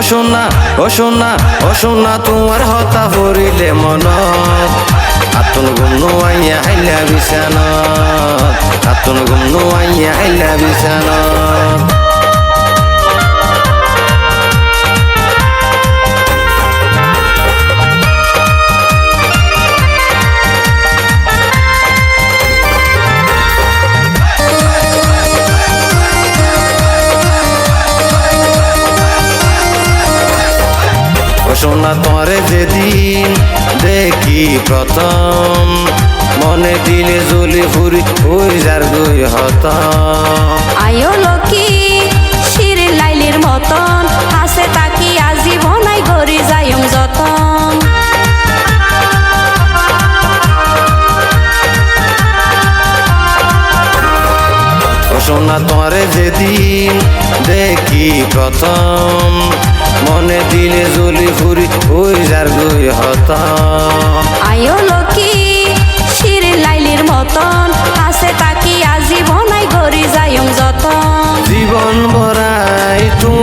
সোনা ও সোনা ও সোনা তোমার হতা ভরিলে মনত আতুন ঘুম নোয়াইয়া হাইলা বিছানত আতুন ঘুম নোয়াইয়া হাইলা বিছানত সোনা তোরে যেদিন দেখি প্রথম মনে দিলে জ্বলি ফুরি ওই যার দুই হতম আয়ো লক্ষ্মী শিরে লাইলির মতন হাসে তাকি আজীবনাই গড়ি যায়ম যতন সোনা তোরে যেদিন দেখি প্রথম মনে দিলে জ্বলি ফুরি ওই যার দুই হতম আয়ো লক্ষ্মী শিরে লাইলির মতন হাসে তাকি আজীবনাই গড়ি যায়ম যতন জীবন ভর